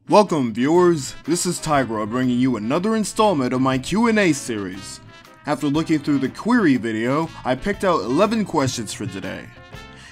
Welcome viewers, this is Tigura bringing you another installment of my Q&A series. After looking through the query video, I picked out 11 questions for today.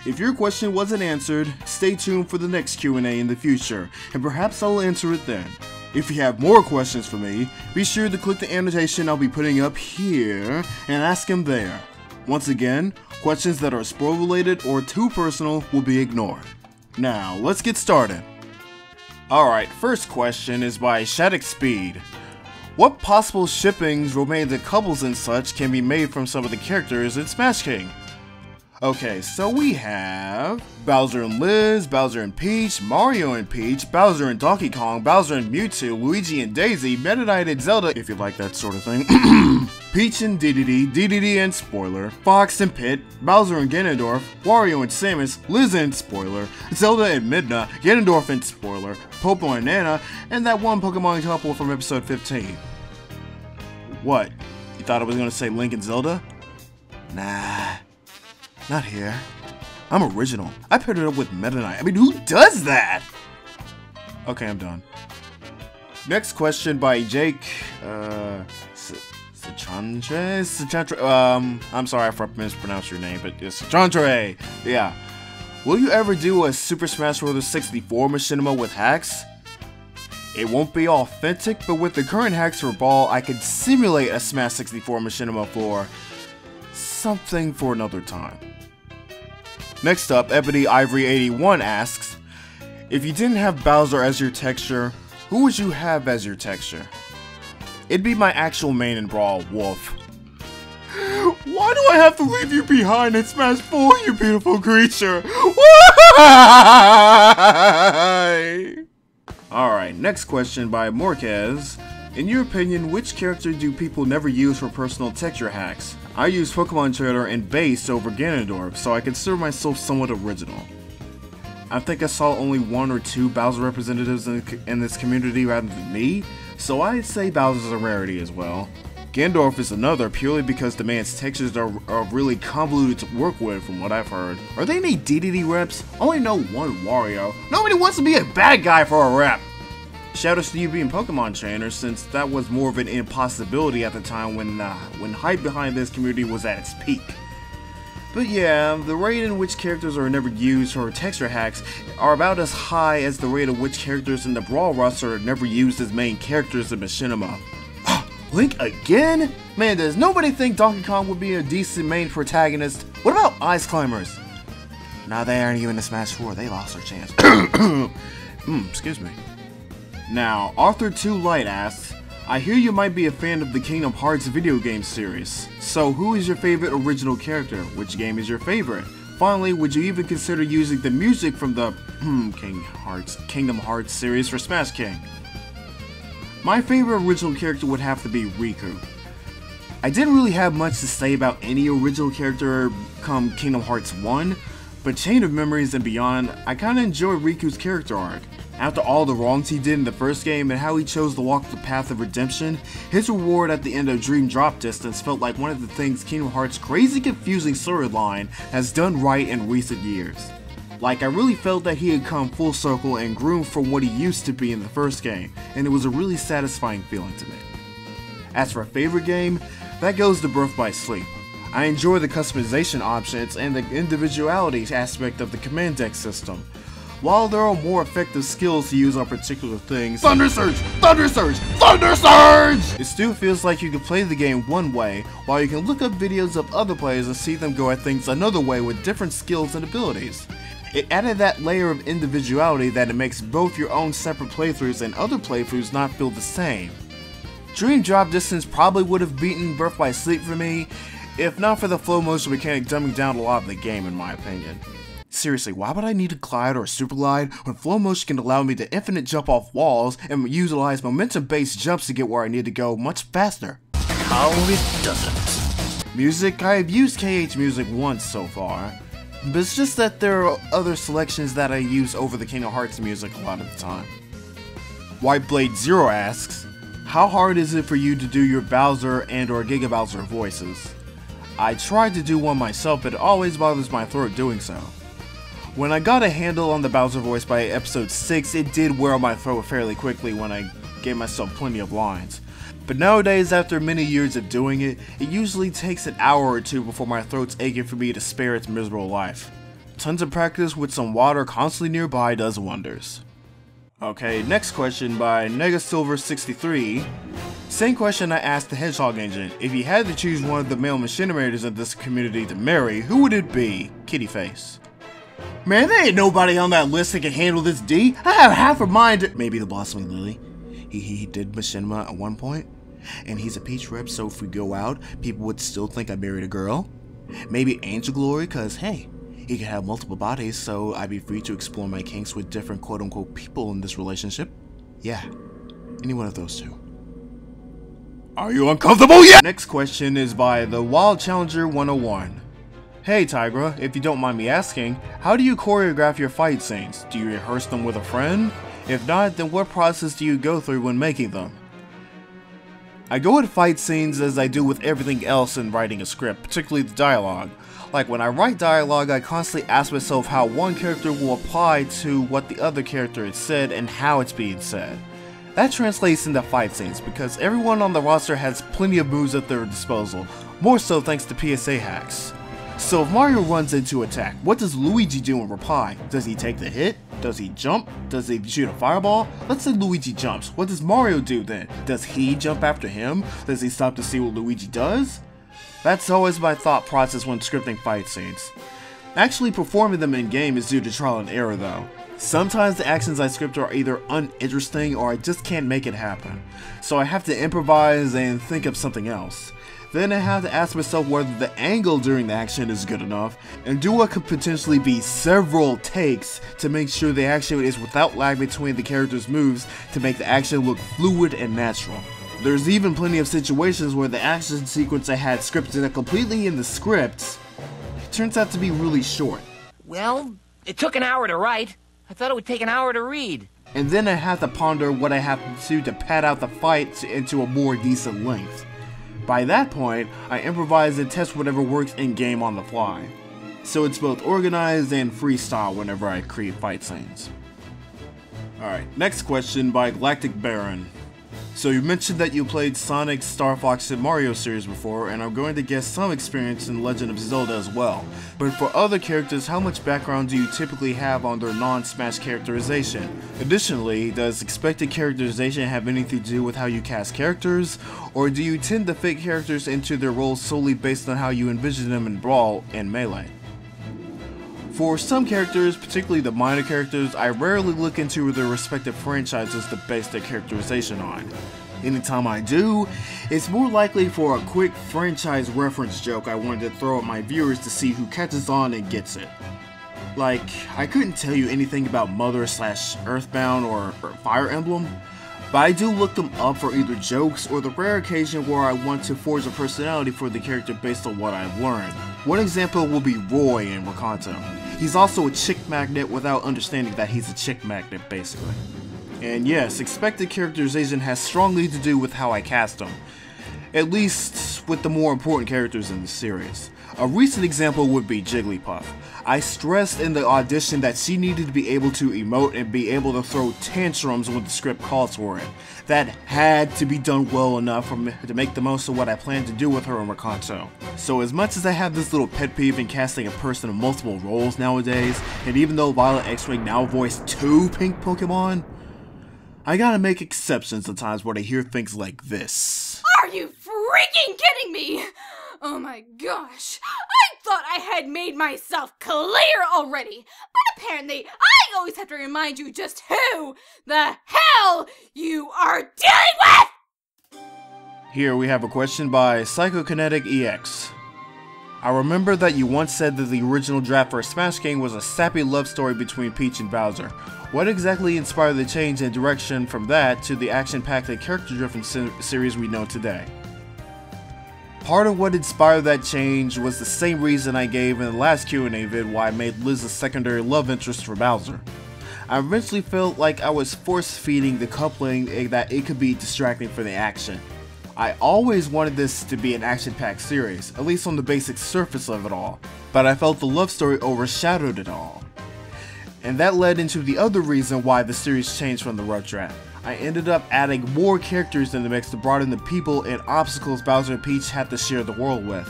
If your question wasn't answered, stay tuned for the next Q&A in the future, and perhaps I'll answer it then. If you have more questions for me, be sure to click the annotation I'll be putting up here and ask them there. Once again, questions that are spoil related or too personal will be ignored. Now, let's get started. Alright, first question is by Shattuck Speed. What possible shippings, romantic couples and such can be made from some of the characters in Smash King? Okay, so we have Bowser and Liz, Bowser and Peach, Mario and Peach, Bowser and Donkey Kong, Bowser and Mewtwo, Luigi and Daisy, Meta Knight and Zelda, if you like that sort of thing, Peach and Didnt and Spoiler, Fox and Pit, Bowser and Ganondorf, Wario and Samus, Liz and Spoiler, Zelda and Midna, Ganondorf and Spoiler, Popo and Nana, and that one Pokemon couple from episode 15. What? You thought I was gonna say Link and Zelda? Nah. Not here. I'm original. I paired it up with Meta Knight. I mean, who does that? Okay, I'm done. Next question by Jake, Sachantre? I'm sorry if I mispronounced your name, but it's Sachantre. Yeah. Will you ever do a Super Smash Bros. 64 machinima with hacks? It won't be authentic, but with the current hacks for Ball, I could simulate a Smash 64 machinima for something for another time. Next up, Ebony Ivory 81 asks, if you didn't have Bowser as your texture, who would you have as your texture? It'd be my actual main in Brawl, Wolf. Why do I have to leave you behind in Smash 4, you beautiful creature? Why? Alright, next question by Morquez. In your opinion, which character do people never use for personal texture hacks? I use Pokemon Trainer and Base over Ganondorf, so I consider myself somewhat original. I think I saw only one or two Bowser representatives in this community rather than me, so I'd say Bowser's a rarity as well. Ganondorf is another purely because the man's textures are really convoluted to work with from what I've heard. Are there any DDD reps? I only know one Wario. Nobody wants to be a bad guy for a rep! Shoutouts to you being Pokemon Trainer, since that was more of an impossibility at the time when hype behind this community was at its peak. But yeah, the rate in which characters are never used for texture hacks are about as high as the rate at which characters in the Brawl roster are never used as main characters in Machinima. Link again? Man, does nobody think Donkey Kong would be a decent main protagonist? What about Ice Climbers? Nah, they aren't even in Smash 4, they lost their chance. Excuse me. Now, Arthur2 Light asks, I hear you might be a fan of the Kingdom Hearts video game series. So who is your favorite original character? Which game is your favorite? Finally, would you even consider using the music from the Kingdom Hearts series for Smash King? My favorite original character would have to be Riku. I didn't really have much to say about any original character come Kingdom Hearts 1, but Chain of Memories and beyond, I kinda enjoy Riku's character arc. After all the wrongs he did in the first game and how he chose to walk the path of redemption, his reward at the end of Dream Drop Distance felt like one of the things Kingdom Hearts' crazy confusing storyline has done right in recent years. Like, I really felt that he had come full circle and groomed from what he used to be in the first game, and it was a really satisfying feeling to me. As for a favorite game, that goes to Birth by Sleep. I enjoy the customization options and the individuality aspect of the command deck system. While there are more effective skills to use on particular things, Thunder Surge! Thunder Surge! Thunder Surge! It still feels like you can play the game one way, while you can look up videos of other players and see them go at things another way with different skills and abilities. It added that layer of individuality that it makes both your own separate playthroughs and other playthroughs not feel the same. Dream Drop Distance probably would have beaten Birth by Sleep for me, if not for the flow motion mechanic dumbing down a lot of the game in my opinion. Seriously, why would I need a glide or a super glide when flow motion can allow me to infinite jump off walls and utilize momentum based jumps to get where I need to go much faster? How it doesn't. Music, I have used KH Music once so far, but it's just that there are other selections that I use over the Kingdom Hearts music a lot of the time. Whiteblade Zero asks, how hard is it for you to do your Bowser and or Giga Bowser voices? I tried to do one myself, but it always bothers my throat doing so. When I got a handle on the Bowser voice by episode 6, it did wear on my throat fairly quickly when I gave myself plenty of lines. But nowadays, after many years of doing it, it usually takes an hour or two before my throat's aching for me to spare its miserable life. Tons of practice with some water constantly nearby does wonders. Okay, next question by NegaSilver63. Same question I asked the Hedgehog Engine. If you had to choose one of the male machinerators in this community to marry, who would it be? Kitty face. Man, there ain't nobody on that list that can handle this D. I have half a mind to— Maybe the Blossoming Lily. He did machinima at one point. And he's a peach rep, so if we go out, people would still think I married a girl. Maybe Angel Glory, cause hey, he could have multiple bodies, so I'd be free to explore my kinks with different quote-unquote people in this relationship. Yeah, any one of those two. Are you uncomfortable yet? Next question is by the Wild Challenger 101. Hey Tigura, if you don't mind me asking, how do you choreograph your fight scenes? Do you rehearse them with a friend? If not, then what process do you go through when making them? I go with fight scenes as I do with everything else in writing a script, particularly the dialogue. Like when I write dialogue, I constantly ask myself how one character will apply to what the other character has said and how it's being said. That translates into fight scenes because everyone on the roster has plenty of moves at their disposal, more so thanks to PSA hacks. So if Mario runs into attack, what does Luigi do in reply? Does he take the hit? Does he jump? Does he shoot a fireball? Let's say Luigi jumps. What does Mario do then? Does he jump after him? Does he stop to see what Luigi does? That's always my thought process when scripting fight scenes. Actually performing them in game is due to trial and error though. Sometimes the actions I script are either uninteresting or I just can't make it happen. So I have to improvise and think of something else. Then I have to ask myself whether the angle during the action is good enough, and do what could potentially be several takes to make sure the action is without lag between the character's moves to make the action look fluid and natural. There's even plenty of situations where the action sequence I had scripted completely in the script turns out to be really short. Well, it took an hour to write. I thought it would take an hour to read. And then I have to ponder what I have to do to pad out the fight into a more decent length. By that point, I improvise and test whatever works in-game on the fly. So it's both organized and freestyle whenever I create fight scenes. Alright, next question by Galactic Baron. So you mentioned that you played Sonic, Star Fox, and Mario series before, and I'm going to guess some experience in Legend of Zelda as well. But for other characters, how much background do you typically have on their non-Smash characterization? Additionally, does expected characterization have anything to do with how you cast characters, or do you tend to fit characters into their roles solely based on how you envision them in Brawl and Melee? For some characters, particularly the minor characters, I rarely look into their respective franchises to base their characterization on. Anytime I do, it's more likely for a quick franchise reference joke I wanted to throw at my viewers to see who catches on and gets it. Like, I couldn't tell you anything about Mother/Earthbound or Fire Emblem, but I do look them up for either jokes or the rare occasion where I want to forge a personality for the character based on what I've learned. One example will be Roy in Rakanto. He's also a chick magnet without understanding that he's a chick magnet, basically. And yes, expected characterization has strongly to do with how I cast them, at least with the more important characters in the series. A recent example would be Jigglypuff. I stressed in the audition that she needed to be able to emote and be able to throw tantrums when the script calls for it. That had to be done well enough for me to make the most of what I planned to do with her in Rakanto. So as much as I have this little pet peeve in casting a person in multiple roles nowadays, and even though Violet X-Wing now voiced 2 pink Pokemon, I gotta make exceptions sometimes where I hear things like this. Are you freaking kidding me? Oh my gosh, I thought I had made myself clear already, but apparently I always have to remind you just who the hell you are dealing with! Here we have a question by Psychokinetic EX. I remember that you once said that the original draft for a Smash game was a sappy love story between Peach and Bowser. What exactly inspired the change in direction from that to the action-packed and character-driven series we know today? Part of what inspired that change was the same reason I gave in the last Q&A vid why I made Liz a secondary love interest for Bowser. I eventually felt like I was force-feeding the coupling and that it could be distracting for the action. I always wanted this to be an action-packed series, at least on the basic surface of it all, but I felt the love story overshadowed it all. And that led into the other reason why the series changed from the rough draft. I ended up adding more characters in the mix to broaden the people and obstacles Bowser and Peach had to share the world with.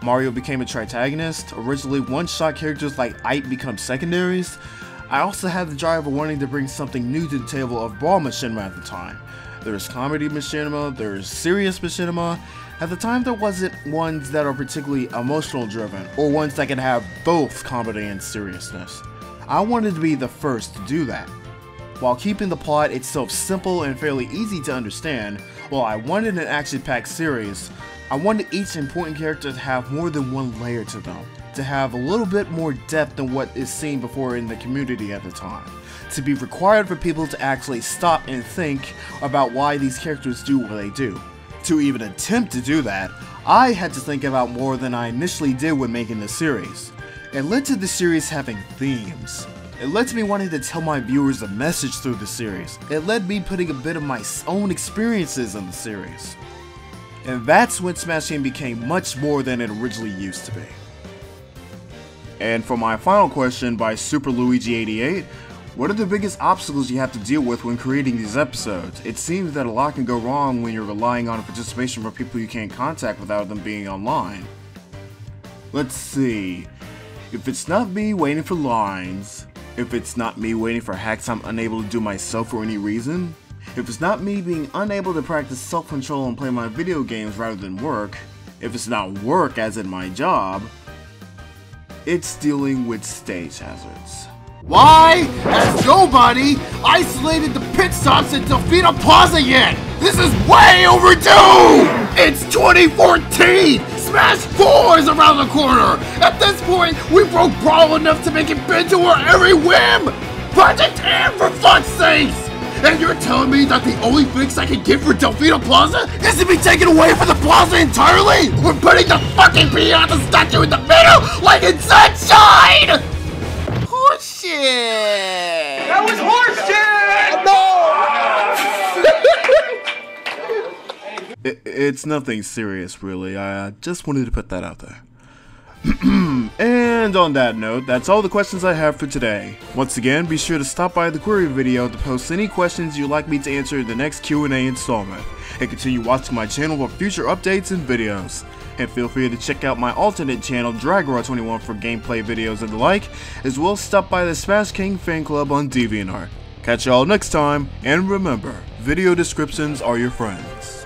Mario became a tritagonist, originally one-shot characters like Ike become secondaries. I also had the drive of wanting to bring something new to the table of brawl machinima at the time. There's comedy machinima, there's serious machinima. At the time there wasn't ones that are particularly emotional driven, or ones that can have both comedy and seriousness. I wanted to be the first to do that. While keeping the plot itself simple and fairly easy to understand, while I wanted an action-packed series, I wanted each important character to have more than one layer to them, to have a little bit more depth than what is seen before in the community at the time, to be required for people to actually stop and think about why these characters do what they do. To even attempt to do that, I had to think about more than I initially did when making the series. It led to the series having themes. It led to me wanting to tell my viewers a message through the series. It led me putting a bit of my own experiences in the series. And that's when Smash Game became much more than it originally used to be. And for my final question by Super Luigi 88, what are the biggest obstacles you have to deal with when creating these episodes? It seems that a lot can go wrong when you're relying on participation from people you can't contact without them being online. Let's see. If it's not me waiting for lines, if it's not me waiting for hacks I'm unable to do myself for any reason, if it's not me being unable to practice self-control and play my video games rather than work, if it's not work as in my job, it's dealing with stage hazards. Why has nobody isolated the pit stops at Dolphin Plaza yet? This is way overdue! It's 2014! Smash 4 is around the corner! At this point, we broke Brawl enough to make it bend to our every whim! Project M, for fuck's sakes! And you're telling me that the only fix I can get for Dolphin Plaza is to be taken away from the plaza entirely? We're putting the fucking Pianta statue in the middle like in Sunshine! Horseshit! That was horseshit! No! It's nothing serious, really. I just wanted to put that out there. And on that note, that's all the questions I have for today. Once again, be sure to stop by the query video to post any questions you'd like me to answer in the next Q&A installment, and continue watching my channel for future updates and videos. And feel free to check out my alternate channel, Dragora21, for gameplay videos and the like, as well as stop by the Smash King fan club on DeviantArt. Catch y'all next time, and remember, video descriptions are your friends.